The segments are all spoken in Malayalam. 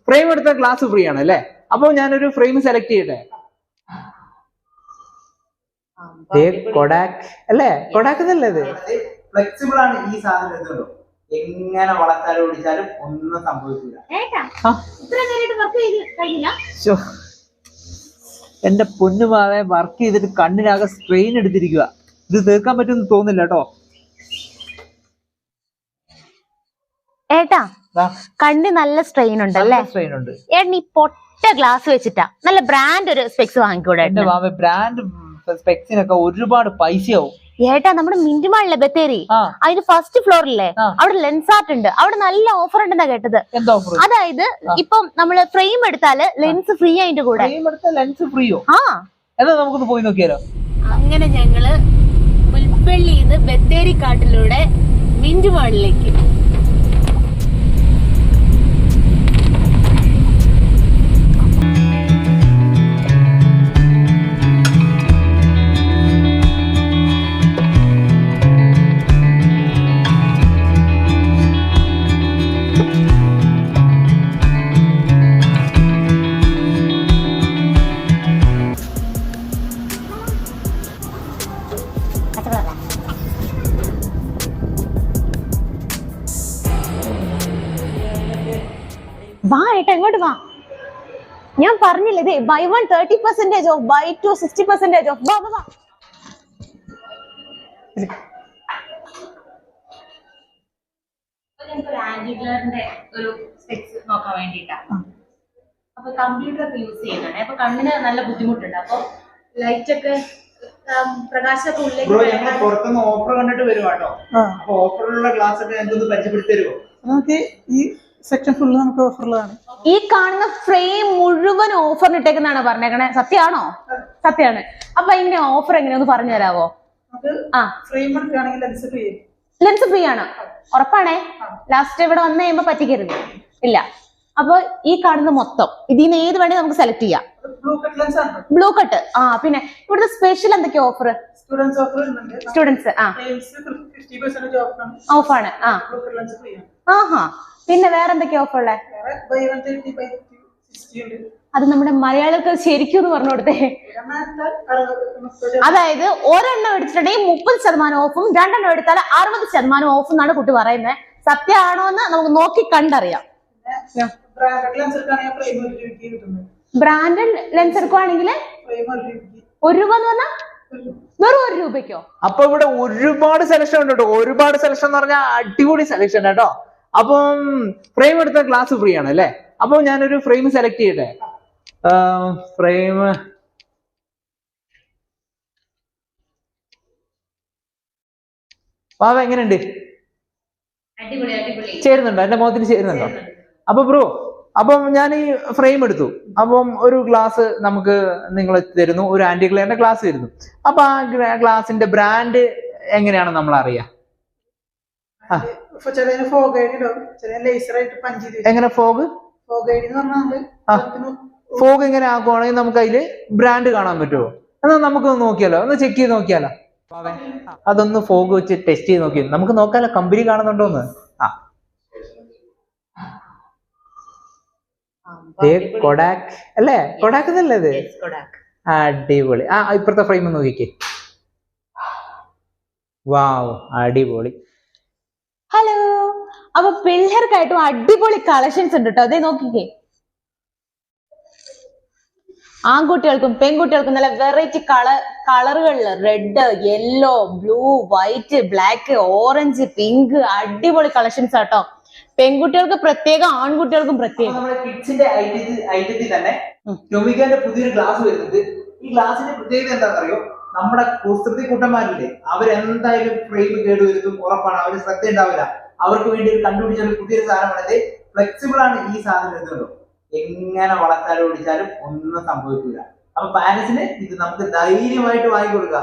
ഫ്രെയിം എടുത്ത ഗ്ലാസ് ഫ്രീ ആണ് അല്ലേ? അപ്പൊ ഞാനൊരു ഫ്രെയിം സെലക്ട് ചെയ്യട്ടെ. കൊഡാക് അല്ലേ? കൊഡാക് എന്നല്ലേ ഇത്? ഫ്ലെക്സിബിൾ ആണ് ഈ സാധനം. എങ്ങനെ വളർത്താലും ഓടിച്ചാലും ഒന്നും സംഭവിക്കില്ല. എന്റെ പൊന്നുമാവെ വർക്ക് ചെയ്തിട്ട് കണ്ണിനാകെ സ്ട്രെയിൻ എടുത്തിരിക്കുക. ഇത് തീർക്കാൻ പറ്റുമെന്ന് തോന്നില്ല കേട്ടോ. ഏട്ടാ കണ്ണി നല്ല സ്ട്രെയിൻ ഉണ്ടല്ലേ? സ്ട്രെയിൻ ഉണ്ട്. ഏട്ടൻ ഈ പൊട്ട ഗ്ലാസ് വെച്ചിട്ടാ നല്ല ബ്രാൻഡ് ഒരു സ്പെക്സ് വാങ്ങിക്കൂടെ? ബ്രാൻഡ് സ്പെക്സിനൊക്കെ ഒരുപാട് പൈസയാവും. ഏട്ടാ നമ്മുടെ മിന്റിമാളിലെ ബത്തേരി അതിന് ഫസ്റ്റ് ഫ്ലോറിലെ അവിടെ ലെൻസ് ആർട്ട് ഉണ്ട്. അവിടെ നല്ല ഓഫർ ഉണ്ടെന്നാ കേട്ടത്. അതായത് ഇപ്പം നമ്മള് ഫ്രെയിം എടുത്താല് ലെൻസ് ഫ്രീ അതിന്റെ കൂടെ. ലെൻസ് ഫ്രീയോ? നമുക്കൊന്ന് പോയി നോക്കിയാലോ? അങ്ങനെ ഞങ്ങള് പുൽപ്പള്ളിന്ന് ബത്തേരി കാട്ടിലൂടെ മിന്റിമാളിലേക്ക്. വാ ഏട്ടാ ഇങ്ങോട്ട് വാ. ഞാൻ പറഞ്ഞില്ലേ ഇതേ ബൈ 1 30% ഓഫ്, ബൈ 2 60% ഓഫ്. വാ വാ വാ. ഒരു സ്പെക്സ് നോക്കാൻ വേണ്ടിട്ടാ. അപ്പൊ കമ്പ്യൂട്ടർ ഒക്കെ യൂസ് ചെയ്യുന്നുണ്ട്. അപ്പൊ കണ്ണിന് നല്ല ബുദ്ധിമുട്ടുണ്ട്. അപ്പൊ ലൈറ്റ് ഒക്കെ പ്രകാശമൊക്കെ ഉള്ളിലേക്ക് പുറത്തുനിന്ന് ഓഫർ കണ്ടിട്ട് വരുവാട്ടോ. അപ്പൊ ഓഫറിലുള്ള ഗ്ലാസ് ഒക്കെ എന്തൊന്ന് പരിചയപ്പെടുത്തി തരുമോ? നമുക്ക് ഈ സെക്ഷൻ ഫുള്ള് നമുക്ക് ഓഫറിലാണ്. ഈ കാണുന്ന ഫ്രെയിം മുഴുവൻ ഓഫറിന് ഇട്ടേക്കെന്നാണ് പറഞ്ഞേക്കണേ. സത്യമാണോ? സത്യമാണ്. അപ്പൊ അതിന്റെ ഓഫർ എങ്ങനെയൊന്ന് പറഞ്ഞു തരാവോ? ലെൻസ് ഫ്രീ ആണ്. ഉറപ്പാണേ? ലാസ്റ്റ് ഇവിടെ വന്നു കഴിയുമ്പോ പറ്റിക്കരുത്. ഇല്ല. അപ്പൊ ഈ കാണുന്ന മൊത്തം ഇതിന്ന് ഏത് വേണേ നമുക്ക് സെലക്ട് ചെയ്യാം. Blue cut. പിന്നെ ഇവിടുത്തെ സ്പെഷ്യൽ എന്തൊക്കെയാ ഓഫർ? സ്റ്റുഡൻസ് ഓഫാണ്. ആഹാ. പിന്നെ വേറെ എന്തൊക്കെയാ ഓഫർ ഉള്ളേ? അത് നമ്മുടെ മലയാളികൾക്ക് ശരിക്കും ഒന്ന് പറഞ്ഞു കൊടുത്തേ. അതായത് ഒരെണ്ണം എടുത്തിട്ടുണ്ടെങ്കിൽ 30% ഓഫും, 2 എണ്ണം എടുത്താൽ 60% ഓഫും എന്നാണ് കുട്ടി പറയുന്നത്. സത്യമാണോ എന്ന് നമുക്ക് നോക്കി കണ്ടറിയാം. ബ്രാൻഡഡ് ലെൻസ് എടുക്കുവാണെങ്കിൽ 1 രൂപ എന്ന് പറഞ്ഞാൽ വെറും 1 രൂപയ്ക്കോ? അപ്പൊ ഇവിടെ ഒരുപാട് സെലക്ഷൻ ഉണ്ട് കേട്ടോ. ഒരുപാട് സെലക്ഷൻ എന്ന് പറഞ്ഞാൽ അടിപൊളി സെലക്ഷൻ കേട്ടോ. അപ്പം ഫ്രെയിം എടുത്ത ഗ്ലാസ് ഫ്രീ ആണ് അല്ലേ? അപ്പൊ ഞാനൊരു ഫ്രെയിം സെലക്ട് ചെയ്യട്ടെ. ഫ്രെയിം എങ്ങനെയുണ്ട്? ചേരുന്നുണ്ടോ? എന്റെ മുഖത്തിന് ചേരുന്നുണ്ടോ? അപ്പൊ ബ്രോ, അപ്പം ഞാൻ ഈ ഫ്രെയിം എടുത്തു. അപ്പം ഒരു ഗ്ലാസ് നമുക്ക് നിങ്ങൾ തരുന്നു, ഒരു ആന്റി ഗ്ലെയറിന്റെ ഗ്ലാസ് തരുന്നു. അപ്പൊ ആ ഗ്ലാസിന്റെ ബ്രാൻഡ് എങ്ങനെയാണ് നമ്മൾ അറിയാ? എങ്ങനെ ഫോഗ് ഫോഗ് എങ്ങനെ ആക്കുവാണെങ്കിൽ നമുക്ക് അതില് ബ്രാൻഡ് കാണാൻ പറ്റുമോ? എന്നാൽ നമുക്കൊന്ന് നോക്കിയാലോ, ഒന്ന് ചെക്ക് ചെയ്ത് നോക്കിയാലോ. അതൊന്ന് ഫോഗ് വെച്ച് ടെസ്റ്റ് ചെയ്ത് നോക്കി നമുക്ക് നോക്കാലോ കമ്പനി കാണുന്നുണ്ടോന്ന്. കൊഡാക് അല്ലേ? കൊഡാക് എന്നല്ലേ ഇത്? അടിപൊളി. ഇപ്പുറത്തെ ഫ്രെയിം നോക്കിക്കേ. വാവ്, അടിപൊളി. ഹലോ. അപ്പൊ പിള്ളേർക്കായിട്ടും അടിപൊളി കളക്ഷൻസ് ഉണ്ട് കേട്ടോ. അതേ നോക്കിക്കേ. ആൺകുട്ടികൾക്കും പെൺകുട്ടികൾക്കും നല്ല വെറൈറ്റി കളറുകളില് red, yellow, blue, white, black, orange, pink അടിപൊളി കളക്ഷൻസ് ആട്ടോ. പെൺകുട്ടികൾക്ക് പ്രത്യേകം, ആൺകുട്ടികൾക്കും പ്രത്യേകം. നമ്മുടെ കിഡ്സിന്റെ ഐറ്റത്തിൽ തന്നെ ടൊമിക്കോന്റെ പുതിയൊരു ഗ്ലാസ് വരുന്നുണ്ട്. ഈ ഗ്ലാസിന്റെ പ്രത്യേകത എന്താണെന്നറിയോ? നമ്മുടെ കുസൃതി കൂട്ടന്മാരില്ലേ, അവരെന്തായാലും ഫ്രെയിം കേടുവരുത്തും, ഉറപ്പാണ്. അവര് ശ്രദ്ധ ഉണ്ടാവില്ല. അവർക്ക് വേണ്ടി കണ്ടുപിടിച്ച ഒരു പുതിയൊരു സാധനമാണത്. ഫ്ലെക്സിബിൾ ആണ് ഈ സാധനം. എന്നുള്ളൂ എങ്ങനെ വളർത്താലും ഓടിച്ചാലും ഒന്നും സംഭവിക്കില്ല. അപ്പൊ പാരന്റ്സിന് ഇത് നമുക്ക് ധൈര്യമായിട്ട് വാങ്ങിക്കൊടുക്കുക.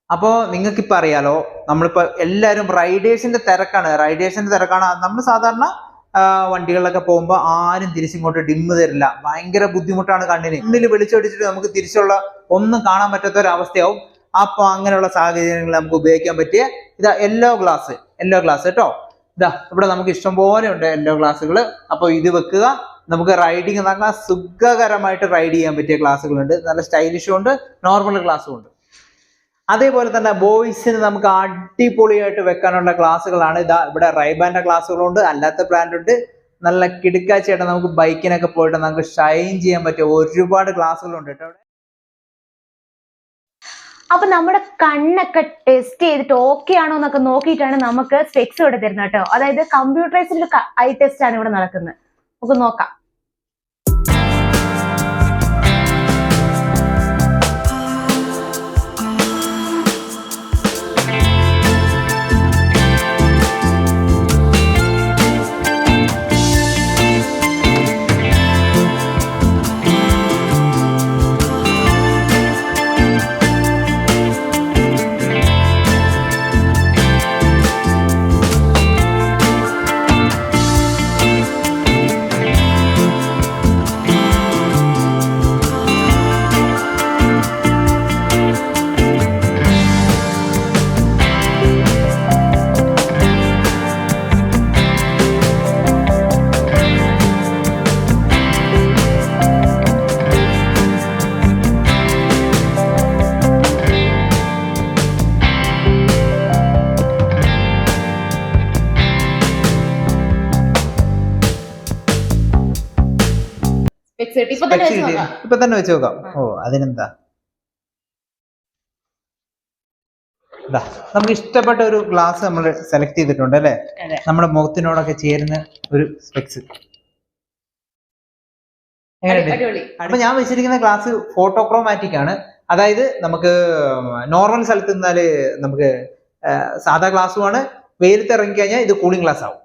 അപ്പോ നിങ്ങൾക്കിപ്പോ അറിയാലോ, നമ്മളിപ്പോ എല്ലാവരും റൈഡേഴ്സിന്റെ തിരക്കാണ്. നമ്മൾ സാധാരണ വണ്ടികളിലൊക്കെ പോകുമ്പോ ആരും തിരിച്ചിങ്ങോട്ട് ഡിമ്മ് തരില്ല. ഭയങ്കര ബുദ്ധിമുട്ടാണ് കണ്ണിന്. മുന്നിൽ വെളിച്ചടിച്ചിട്ട് നമുക്ക് തിരിച്ചുള്ള ഒന്നും കാണാൻ പറ്റാത്ത ഒരു അവസ്ഥയാവും. അപ്പൊ അങ്ങനെയുള്ള സാഹചര്യങ്ങളിൽ നമുക്ക് ഉപയോഗിക്കാൻ പറ്റിയ ഇതാ യെല്ലോ ഗ്ലാസ് കേട്ടോ. ഇതാ ഇവിടെ നമുക്ക് ഇഷ്ടം പോലെ ഉണ്ട് യെല്ലോ ഗ്ലാസ്സുകൾ. അപ്പൊ ഇത് വെക്കുക, നമുക്ക് റൈഡിങ് എന്ന് പറഞ്ഞാൽ സുഖകരമായിട്ട് റൈഡ് ചെയ്യാൻ പറ്റിയ ക്ലാസ്സുകളുണ്ട്. നല്ല സ്റ്റൈലിഷും ഉണ്ട്, നോർമൽ ക്ലാസ്സും ഉണ്ട്. അതേപോലെ തന്നെ ബോയ്സിന് നമുക്ക് അടിപൊളിയായിട്ട് വെക്കാനുള്ള ക്ലാസ്സുകളാണ്. ഇതാ ഇവിടെ റൈബാന്റെ ക്ലാസ്സുകളുണ്ട്, അല്ലാത്ത ബ്രാൻഡ് ഉണ്ട്. നല്ല കിടുക്കാച്ചയായിട്ട് നമുക്ക് ബൈക്കിനൊക്കെ പോയിട്ട് നമുക്ക് ഷൈൻ ചെയ്യാൻ പറ്റിയ ഒരുപാട് ക്ലാസ്സുകളുണ്ട് കേട്ടോ. അപ്പൊ നമ്മുടെ കണ്ണൊക്കെ ടെസ്റ്റ് ചെയ്തിട്ട് ഓക്കെ ആണോ എന്നൊക്കെ നോക്കിയിട്ടാണ് നമുക്ക് സ്പെക്സ് ഇവിടെ തരുന്നത് കേട്ടോ. അതായത് കമ്പ്യൂട്ടറൈസ്ഡ് ഐ ടെസ്റ്റ് ആണ് ഇവിടെ നടക്കുന്നത്. നമുക്ക് നോക്കാം. ഇപ്പൊ തന്നെ വെച്ച് നോക്കാം. ഓ അതിനെന്താ, നമുക്ക് ഇഷ്ടപ്പെട്ട ഒരു ഗ്ലാസ് നമ്മൾ സെലക്ട് ചെയ്തിട്ടുണ്ട് അല്ലെ, നമ്മുടെ മുഖത്തിനോടൊക്കെ ചേരുന്ന ഒരു സ്പെക്സ്. അപ്പൊ ഞാൻ വെച്ചിരിക്കുന്ന ഗ്ലാസ് ഫോട്ടോക്രോമാറ്റിക് ആണ്. അതായത് നമുക്ക് നോർമൽ സ്ഥലത്ത് നിന്നാല് നമുക്ക് സാധാ ഗ്ലാസ്സുമാണ്, വെയിലത്ത് ഇറങ്ങി കഴിഞ്ഞാൽ ഇത് കൂളിംഗ് ഗ്ലാസ് ആവും.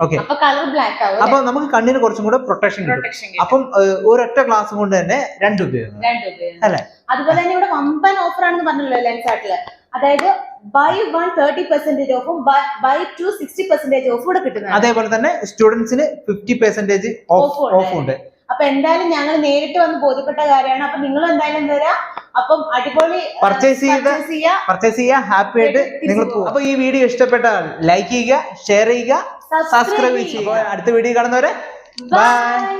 ഓക്കെ, അപ്പൊ നമുക്ക് കണ്ണിന് കുറച്ചും കൂടെ പ്രൊട്ടക്ഷൻ കിട്ടും. അപ്പം ഒരൊറ്റ ഗ്ലാസ് കൊണ്ട് തന്നെ രണ്ട് ഉപയോഗം അല്ലെ. അതുപോലെ തന്നെ ഇവിടെ വമ്പൻ ഓഫർ ആണെന്ന് പറഞ്ഞല്ലോ ലെൻസാർട്ടില്. അതായത് ബൈ 1 30% ഓഫും ബൈ 2 60% ഓഫ് ഇവിടെ കിട്ടുന്നത്. അതേപോലെ തന്നെ സ്റ്റുഡൻസിന് 50% ഓഫ് ഉണ്ട്. അപ്പൊ എന്തായാലും ഞങ്ങൾ നേരിട്ട് വന്ന് ബോധ്യപ്പെട്ട കാര്യമാണ്. അപ്പൊ നിങ്ങൾ എന്തായാലും വരാം. അപ്പം അടിപൊളി പർച്ചേസ് ചെയ്യുക, ഹാപ്പി ആയിട്ട് നിങ്ങൾ പോകും. അപ്പൊ ഈ വീഡിയോ ഇഷ്ടപ്പെട്ടാൽ ലൈക്ക് ചെയ്യുക, ഷെയർ ചെയ്യുക, സബ്സ്ക്രൈബ് ചെയ്യുക. അടുത്ത വീഡിയോ കാണുന്നവരെ ബൈ.